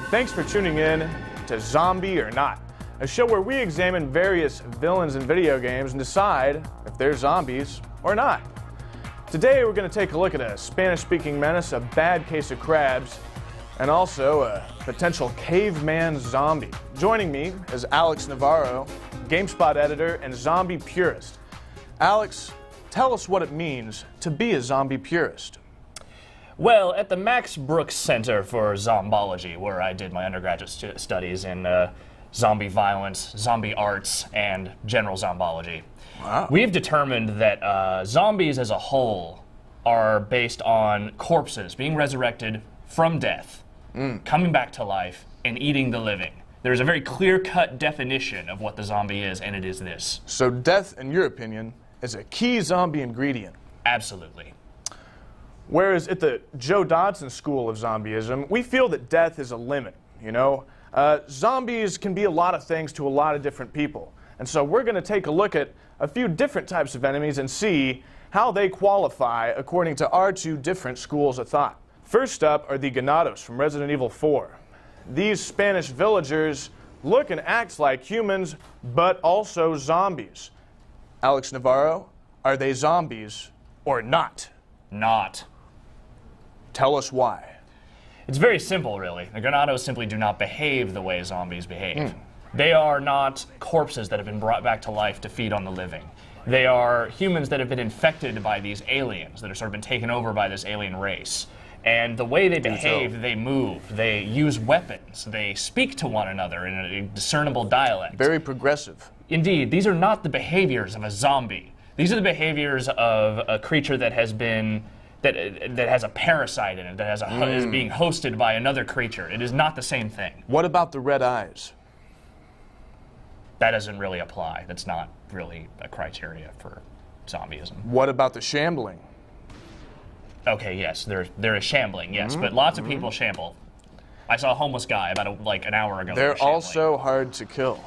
Thanks for tuning in to Zombie or Not, a show where we examine various villains in video games and decide if they're zombies or not. Today we're going to take a look at a Spanish-speaking menace, a bad case of crabs, and also a potential caveman zombie. Joining me is Alex Navarro, GameSpot editor and zombie purist. Alex, tell us what it means to be a zombie purist. Well, at the Max Brooks Center for Zombology, where I did my undergraduate studies in zombie violence, zombie arts, and general zombology, we've determined that zombies as a whole are based on corpses being resurrected from death, coming back to life, and eating the living. There's a very clear-cut definition of what the zombie is, and it is this. So death, in your opinion, is a key zombie ingredient? Absolutely. Whereas at the Joe Dodson school of zombieism, we feel that death is a limit, you know? Zombies can be a lot of things to a lot of different people. And so we're going to take a look at a few different types of enemies and see how they qualify according to our two different schools of thought. First up are the Ganados from Resident Evil 4. These Spanish villagers look and act like humans, but also zombies. Alex Navarro, are they zombies or not? Not. Tell us why. It's very simple, really. The Granados simply do not behave the way zombies behave. They are not corpses that have been brought back to life to feed on the living. They are humans that have been infected by these aliens, that have sort of been taken over by this alien race. And the way they behave, they move, they use weapons, they speak to one another in a discernible dialect. Very progressive. Indeed, these are not the behaviors of a zombie. These are the behaviors of a creature that has been that has a parasite in it, that is being hosted by another creature. It is not the same thing. What about the red eyes? That doesn't really apply. That's not really a criteria for zombieism. What about the shambling? Okay, yes, there is shambling, yes, but lots of people shamble. I saw a homeless guy about like an hour ago. They're also hard to kill.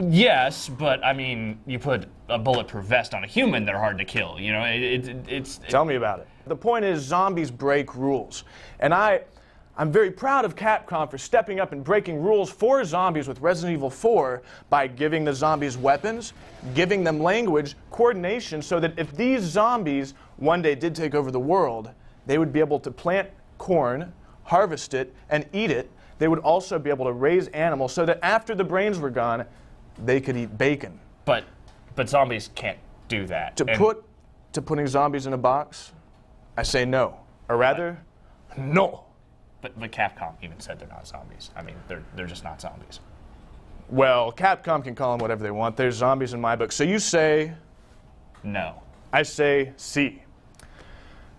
Yes, but I mean, you put a bulletproof vest on a human, they're hard to kill. You know, Tell me about it. The point is, zombies break rules, and I'm very proud of Capcom for stepping up and breaking rules for zombies with Resident Evil 4 by giving the zombies weapons, giving them language, coordination, so that if these zombies one day did take over the world, they would be able to plant corn, harvest it, and eat it. They would also be able to raise animals so that after the brains were gone, they could eat bacon. But zombies can't do that. To putting zombies in a box, I say no. Or rather, no. But Capcom even said they're not zombies. I mean, they're just not zombies. Well, Capcom can call them whatever they want. They're zombies in my book. So you say... No. I say C.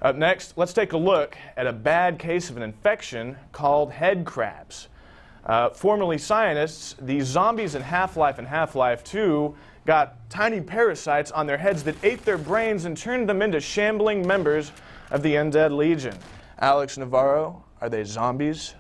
Up next, let's take a look at a bad case of an infection called head crabs. Formerly Scientists, these zombies in Half-Life and Half-Life 2 got tiny parasites on their heads that ate their brains and turned them into shambling members of the Undead Legion. Alex Navarro, are they zombies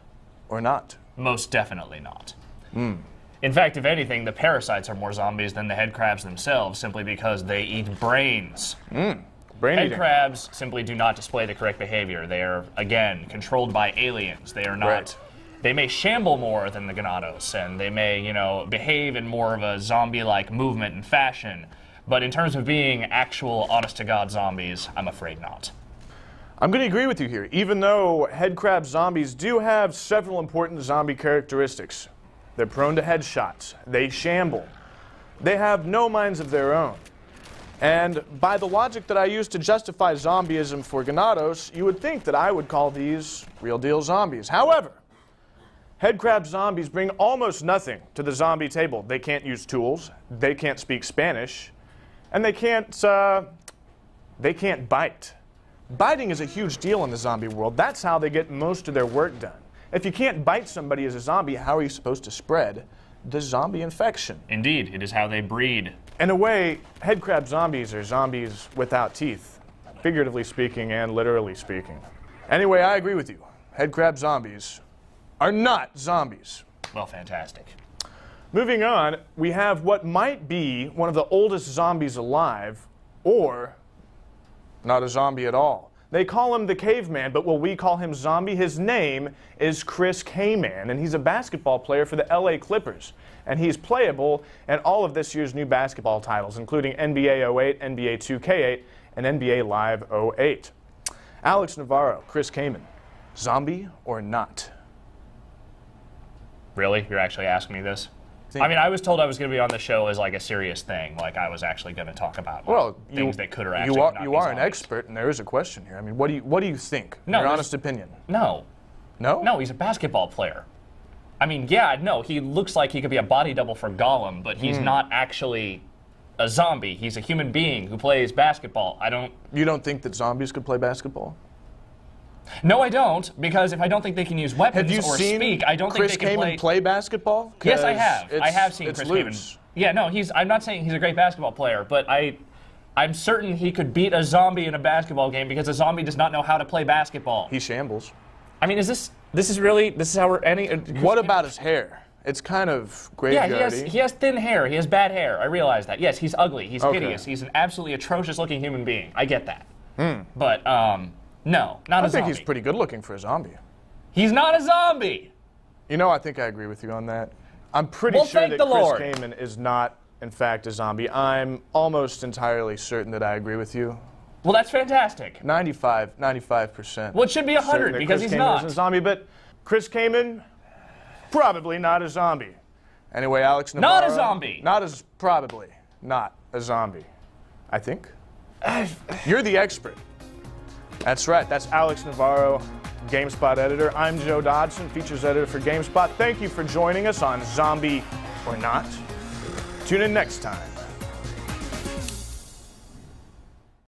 or not? Most definitely not. In fact, if anything, the parasites are more zombies than the head crabs themselves, simply because they eat brains. Head crabs simply do not display the correct behavior. They are, again, controlled by aliens. They are not... Right. They may shamble more than the Ganados, and they may, you know, behave in more of a zombie-like movement and fashion. But in terms of being actual, honest-to-God zombies, I'm afraid not. I'm going to agree with you here. Even though head crab zombies do have several important zombie characteristics. They're prone to headshots. They shamble. They have no minds of their own. And by the logic that I use to justify zombieism for Ganados, you would think that I would call these real-deal zombies. However, head crab zombies bring almost nothing to the zombie table. They can't use tools, they can't speak Spanish, and they can't bite. Biting is a huge deal in the zombie world. That's how they get most of their work done. If you can't bite somebody as a zombie, how are you supposed to spread the zombie infection? Indeed, it is how they breed. In a way, head crab zombies are zombies without teeth, figuratively speaking and literally speaking. Anyway, I agree with you. Head crab zombies are not zombies. Well, fantastic. Moving on, we have what might be one of the oldest zombies alive, or not a zombie at all. They call him the Caveman, but will we call him Zombie? His name is Chris Kaman, and he's a basketball player for the LA Clippers. And he's playable in all of this year's new basketball titles, including NBA 08, NBA 2K8, and NBA Live 08. Alex Navarro, Chris Kaman, zombie or not? Really? You're actually asking me this? I mean, I was told I was going to be on the show as like a serious thing, like I was actually going to talk about things that could or actually not be You are an zombies. expert, and there is a question here. I mean, what do you think? Your honest opinion. No. No? No, he's a basketball player. I mean, yeah, no, he looks like he could be a body double for Gollum, but he's not actually a zombie. He's a human being who plays basketball. You don't think that zombies could play basketball? No, I don't, because if I don't think they can use weapons or speak, I don't Chris think they can Kaman play basketball? Yes, I have. I have seen Chris Kaman. Loose. Yeah, no, I'm not saying he's a great basketball player, but I'm certain he could beat a zombie in a basketball game because a zombie does not know how to play basketball. He shambles. I mean, this is how we're ending? What about his hair? It's kind of graveyardy. Yeah, he has thin hair. He has bad hair. I realize that. Yes, he's ugly. He's hideous. He's an absolutely atrocious-looking human being. I get that. But, no, not a zombie. I think he's pretty good looking for a zombie. He's not a zombie! You know, I think I agree with you on that. I'm pretty sure that Chris Kaman is not, in fact, a zombie. I'm almost entirely certain that I agree with you. Well, that's fantastic. 95%. Well, it should be 100 because he's not. Isn't a zombie, but Chris Kaman, probably not a zombie. Anyway, Alex Navarro. Not a zombie. Probably not a zombie. I think. You're the expert. That's right. That's Alex Navarro, GameSpot editor. I'm Joe Dodson, features editor for GameSpot. Thank you for joining us on Zombie or Not. Tune in next time.